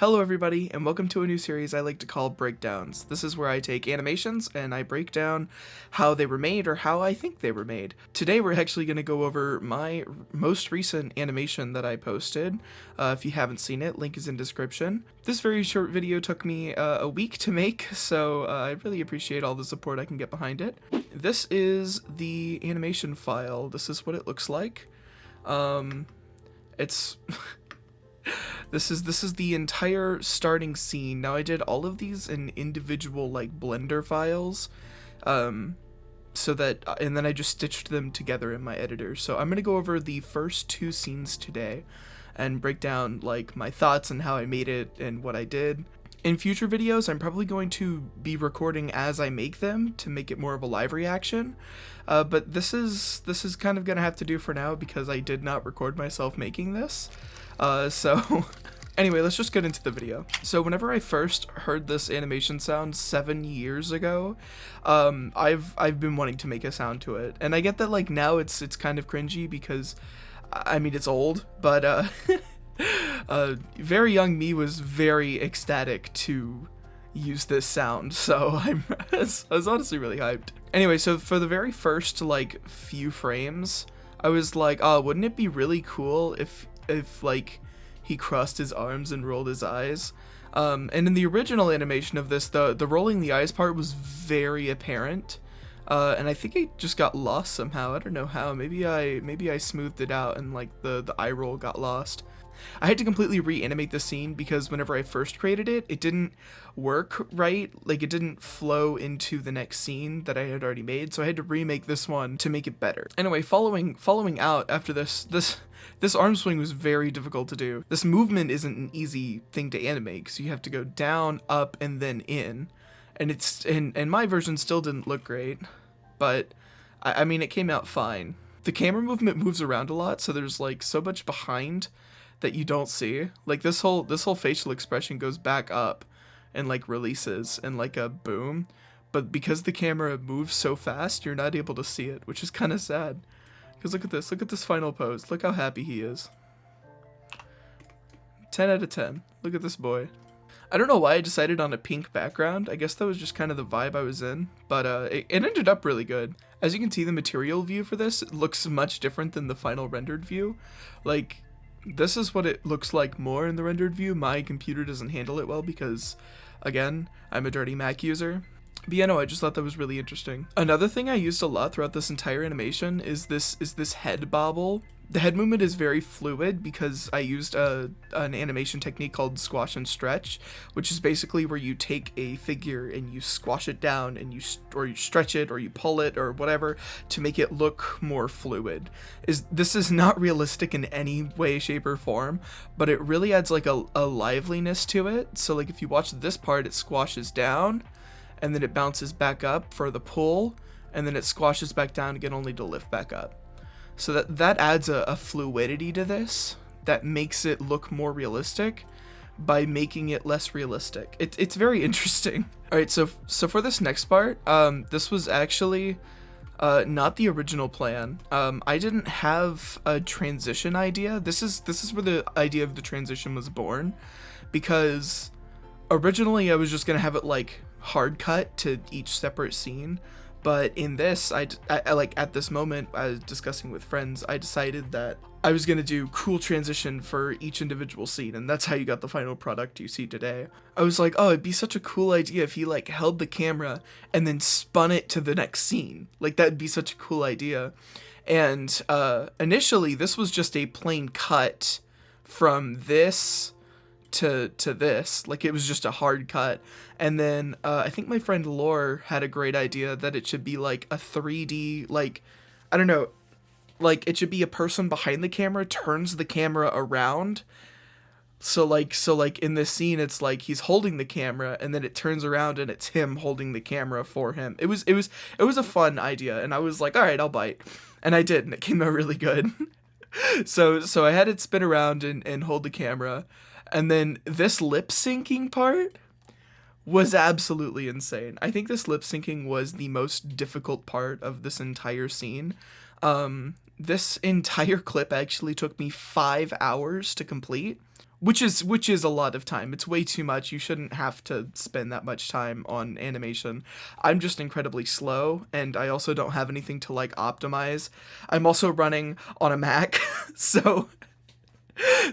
Hello everybody, and welcome to a new series I like to call Breakdowns. This is where I take animations and I break down how they were made or how I think they were made. Today we're actually going to go over my most recent animation that I posted. If you haven't seen it, link is in description. This very short video took me a week to make, so I really appreciate all the support I can get behind it. This is the animation file. This is what it looks like. It's... This is the entire starting scene. Now I did all of these in individual like Blender files, so that, and then I just stitched them together in my editor. So I'm gonna go over the first two scenes today, and break down like my thoughts and how I made it and what I did. In future videos, I'm probably going to be recording as I make them to make it more of a live reaction. But this is kind of gonna have to do for now because I did not record myself making this. So anyway, let's just get into the video. So whenever I first heard this animation sound 7 years ago, I've been wanting to make a sound to it. And I get that like now it's kind of cringy because I mean it's old, but very young me was very ecstatic to use this sound, so I was honestly really hyped. Anyway, so for the very first like few frames, I was like, oh, wouldn't it be really cool if like he crossed his arms and rolled his eyes? And in the original animation of this, the rolling the eyes part was very apparent, and I think it just got lost somehow. I don't know how. Maybe I smoothed it out and like the eye roll got lost. I had to completely reanimate the scene because whenever I first created it, it didn't work right. Like it didn't flow into the next scene that I had already made, so I had to remake this one to make it better. Anyway, following out after this arm swing was very difficult to do. This movement isn't an easy thing to animate because you have to go down, up, and then in. And my version still didn't look great, but I mean it came out fine. The camera movement moves around a lot, so there's like so much behind that you don't see. Like this whole facial expression goes back up and like releases and like a boom, but because the camera moves so fast, you're not able to see it, which is kind of sad. Because look at this final pose. Look how happy he is. 10 out of 10. Look at this boy. I don't know why I decided on a pink background. I guess that was just kind of the vibe I was in, but it ended up really good. As you can see, the material view for this looks much different than the final rendered view. Like, this is what it looks like more in the rendered view. My computer doesn't handle it well because, again, I'm a dirty Mac user. But yeah, no, I just thought that was really interesting. Another thing I used a lot throughout this entire animation is this head bobble. The head movement is very fluid because I used an animation technique called squash and stretch, which is basically where you take a figure and you squash it down and you stretch it or you pull it or whatever to make it look more fluid. This is not realistic in any way, shape, or form, but it really adds like a liveliness to it. So like if you watch this part, it squashes down and then it bounces back up for the pull, and then it squashes back down again only to lift back up. So that adds a fluidity to this that makes it look more realistic by making it less realistic. It's very interesting. All right, so for this next part, this was actually not the original plan. I didn't have a transition idea. This is where the idea of the transition was born, because originally I was just gonna have it like hard cut to each separate scene. But in this, I like at this moment, I was discussing with friends, I decided that I was going to do cool transition for each individual scene, and that's how you got the final product you see today. I was like, oh, it'd be such a cool idea if he like held the camera and then spun it to the next scene. Like that'd be such a cool idea. And initially, this was just a plain cut from this to this, like it was just a hard cut. And then I think my friend Lore had a great idea that it should be like a 3D, like I don't know, like it should be a person behind the camera turns the camera around. So like in this scene it's like he's holding the camera and then it turns around and it's him holding the camera for him. It was a fun idea, and I was like, all right, I'll bite. And I did, and it came out really good. so I had it spin around and hold the camera. And then this lip syncing part was absolutely insane. I think this lip syncing was the most difficult part of this entire scene. This entire clip actually took me 5 hours to complete, which is a lot of time. It's way too much. You shouldn't have to spend that much time on animation. I'm just incredibly slow, and I also don't have anything to like optimize. I'm also running on a Mac, so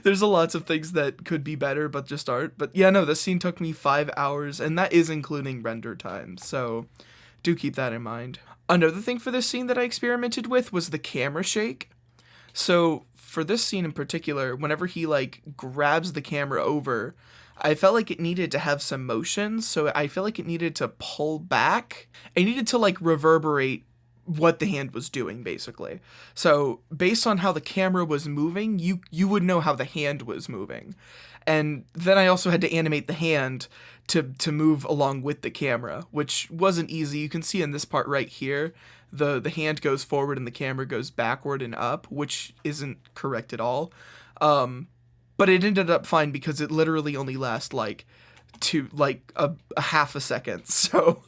there's a lots of things that could be better but just aren't. But yeah, no, this scene took me 5 hours, and that is including render time, so do keep that in mind. Another thing for this scene that I experimented with was the camera shake. So for this scene in particular, whenever he like grabs the camera over, I felt like it needed to have some motion, so I feel like it needed to pull back. It needed to like reverberate what the hand was doing, basically. So based on how the camera was moving, you would know how the hand was moving. And then I also had to animate the hand to move along with the camera, which wasn't easy. You can see in this part right here, the hand goes forward and the camera goes backward and up, which isn't correct at all. But it ended up fine because it literally only lasts like a half a second. So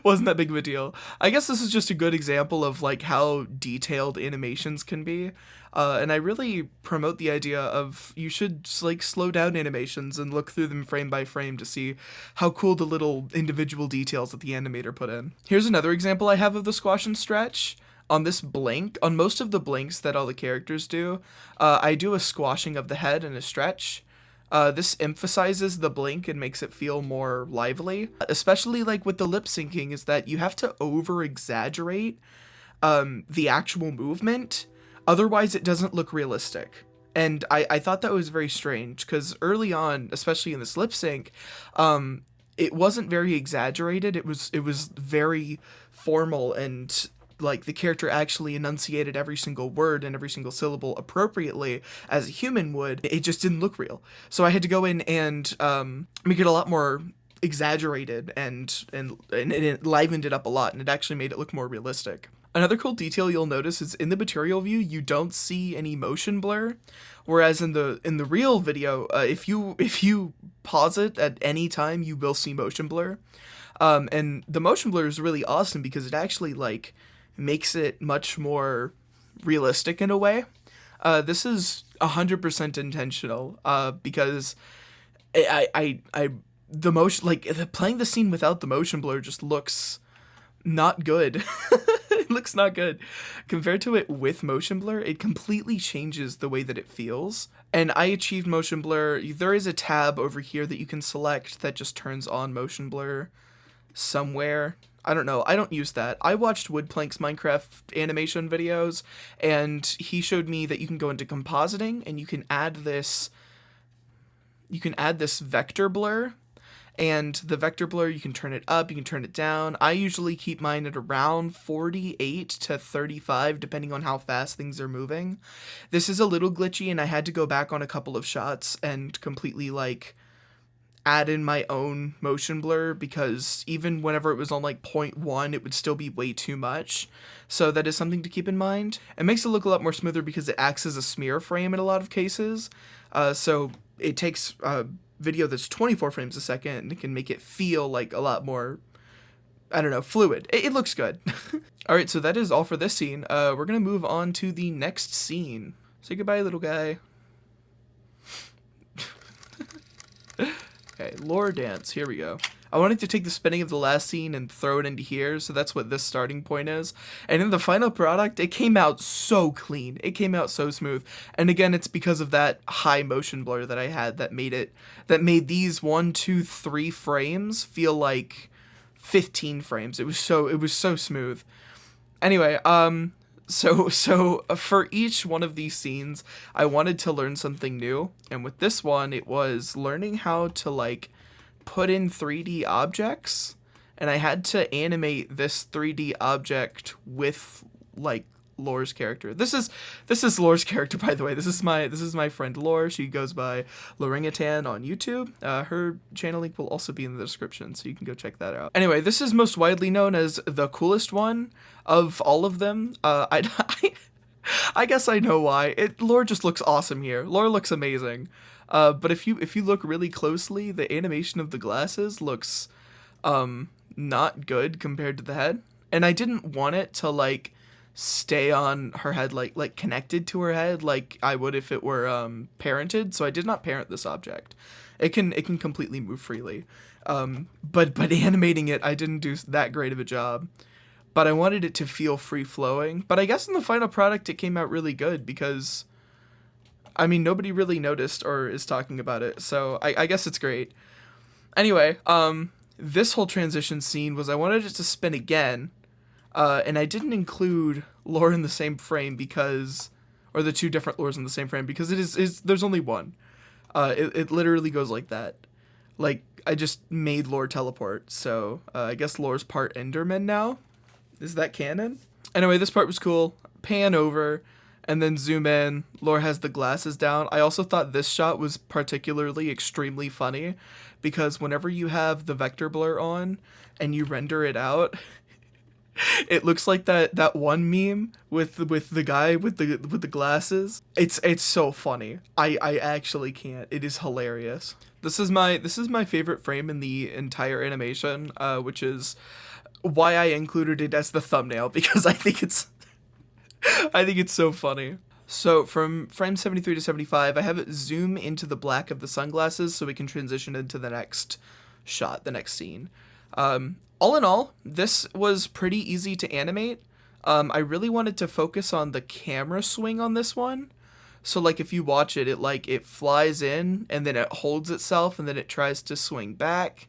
wasn't that big of a deal. I guess this is just a good example of like how detailed animations can be. And I really promote the idea of you should like slow down animations and look through them frame by frame to see how cool the little individual details that the animator put in. Here's another example I have of the squash and stretch. On this blink, on most of the blinks that all the characters do, I do a squashing of the head and a stretch. This emphasizes the blink and makes it feel more lively, especially like with the lip syncing, is that you have to over exaggerate the actual movement. Otherwise, it doesn't look realistic. And I thought that was very strange because early on, especially in this lip sync, it wasn't very exaggerated. It was very formal, and like the character actually enunciated every single word and every single syllable appropriately as a human would. It just didn't look real. So I had to go in and make it a lot more exaggerated, and it livened it up a lot, and it actually made it look more realistic. Another cool detail you'll notice is in the material view, you don't see any motion blur, whereas in the real video, if you pause it at any time, you will see motion blur. And the motion blur is really awesome because it actually like makes it much more realistic in a way. This is 100% intentional because I the motion, like playing the scene without the motion blur just looks not good. It looks not good. Compared to it with motion blur, it completely changes the way that it feels. And I achieved motion blur. There is a tab over here that you can select that just turns on motion blur somewhere. I don't know. I don't use that. I watched Woodplank's Minecraft animation videos, and he showed me that you can go into compositing and you can add this vector blur. And the vector blur, you can turn it up, you can turn it down. I usually keep mine at around 48 to 35, depending on how fast things are moving. This is a little glitchy, and I had to go back on a couple of shots and completely, like, add in my own motion blur, because even whenever it was on, like, 0.1, it would still be way too much. So that is something to keep in mind. It makes it look a lot more smoother because it acts as a smear frame in a lot of cases. So it takes video that's 24 frames a second and it can make it feel like a lot more, I don't know, fluid. It looks good. Alright, so that is all for this scene. We're gonna move on to the next scene. Say goodbye, little guy. Okay, lore dance, here we go. I wanted to take the spinning of the last scene and throw it into here, so that's what this starting point is. And in the final product, it came out so clean. It came out so smooth. And again, it's because of that high motion blur that I had that made these 1, 2, 3 frames feel like 15 frames. It was so smooth. Anyway, so for each one of these scenes, I wanted to learn something new. And with this one, it was learning how to like put in 3D objects, and I had to animate this 3D object with like Lore's character. This is Lore's character, by the way. This is my friend Lore. She goes by Loragutan on YouTube. Her channel link will also be in the description, so you can go check that out. Anyway, this is most widely known as the coolest one of all of them. I guess I know why. Lore just looks awesome here. Lore looks amazing. But if you look really closely, the animation of the glasses looks not good compared to the head. And I didn't want it to like stay on her head, like connected to her head, like I would if it were parented. So I did not parent this object. It can completely move freely. But animating it, I didn't do that great of a job. But I wanted it to feel free flowing. But I guess in the final product, it came out really good because, I mean, nobody really noticed or is talking about it. So I guess it's great. Anyway, this whole transition scene was I wanted it to spin again. And I didn't include lore in the same frame because, or the two different lores in the same frame because there's only one. It literally goes like that. Like, I just made lore teleport. So, I guess lore's part Enderman now. Is that canon? Anyway, this part was cool. Pan over and then zoom in. Lore has the glasses down. I also thought this shot was particularly extremely funny because whenever you have the vector blur on and you render it out, it looks like that one meme with the guy with the glasses. It's so funny. I actually can't. It is hilarious. This is my favorite frame in the entire animation, which is why I included it as the thumbnail because I think it's so funny. So from frame 73 to 75, I have it zoom into the black of the sunglasses so we can transition into the next shot, the next scene. All in all, this was pretty easy to animate. I really wanted to focus on the camera swing on this one. So like if you watch it, it flies in and then it holds itself and then it tries to swing back.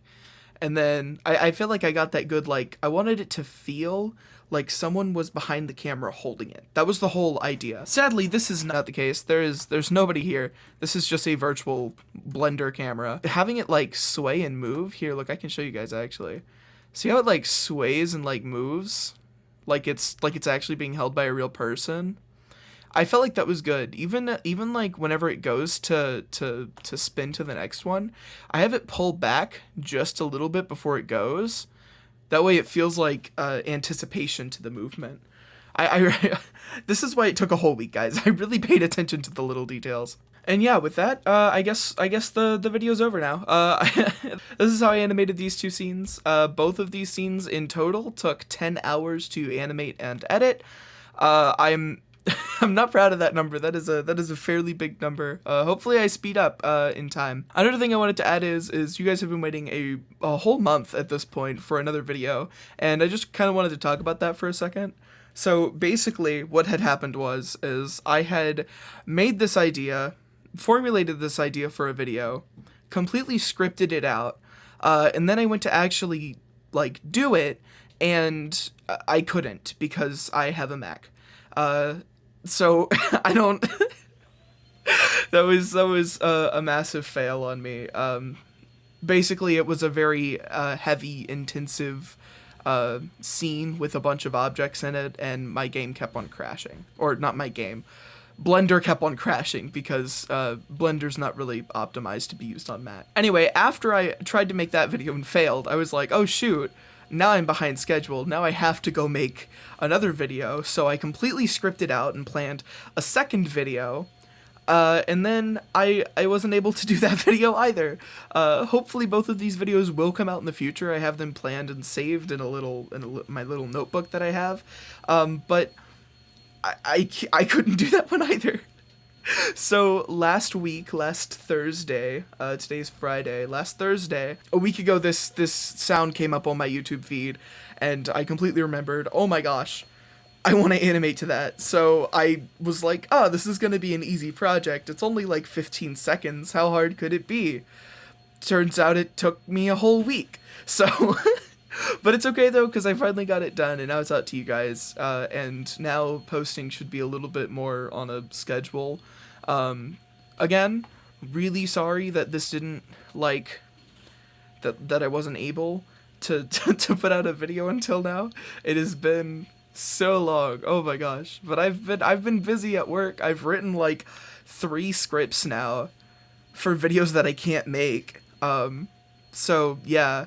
And then I feel like I got that good, like I wanted it to feel like someone was behind the camera holding it. That was the whole idea. Sadly, this is not the case. There's nobody here. This is just a virtual Blender camera. Having it like sway and move, here, look, I can show you guys actually. See how it like sways and like moves? Like it's actually being held by a real person. I felt like that was good. Even like whenever it goes to spin to the next one, I have it pull back just a little bit before it goes. That way it feels like anticipation to the movement. I this is why it took a whole week, guys. I really paid attention to the little details. And yeah, with that, I guess the video's over now. This is how I animated these two scenes. Both of these scenes in total took 10 hours to animate and edit. I'm not proud of that number. That is a fairly big number. Hopefully I speed up in time. Another thing I wanted to add is you guys have been waiting a whole month at this point for another video, and I just kind of wanted to talk about that for a second. So basically what had happened is I had made this idea, formulated this idea for a video, completely scripted it out, and then I went to actually like do it, and I couldn't because I have a Mac. So I don't. that was a massive fail on me. Basically, it was a very heavy, intensive scene with a bunch of objects in it, and my game kept on crashing. Or not my game. Blender kept on crashing because Blender's not really optimized to be used on Mac. Anyway, after I tried to make that video and failed, I was like, oh shoot, now I'm behind schedule. Now I have to go make another video. So I completely scripted out and planned a second video. And then I wasn't able to do that video either. Hopefully both of these videos will come out in the future. I have them planned and saved in my little notebook that I have. But I couldn't do that one either. So last Thursday, today's Friday, last Thursday, a week ago, this sound came up on my YouTube feed, and I completely remembered, oh my gosh, I want to animate to that. So I was like, oh, this is going to be an easy project. It's only like 15 seconds. How hard could it be? Turns out it took me a whole week. So, but it's okay though, because I finally got it done, and now it's out to you guys. And now posting should be a little bit more on a schedule. Again, really sorry that this didn't, like, that I wasn't able to put out a video until now. It has been so long. Oh my gosh. But I've been busy at work. I've written like 3 scripts now for videos that I can't make. So yeah,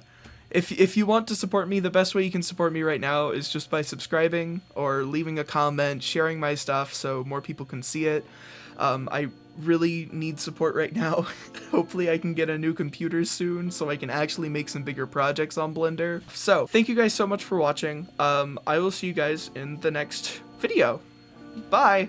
if you want to support me, the best way you can support me right now is just by subscribing or leaving a comment, sharing my stuff so more people can see it. I really need support right now. Hopefully I can get a new computer soon so I can actually make some bigger projects on Blender. So thank you guys so much for watching. I will see you guys in the next video. Bye!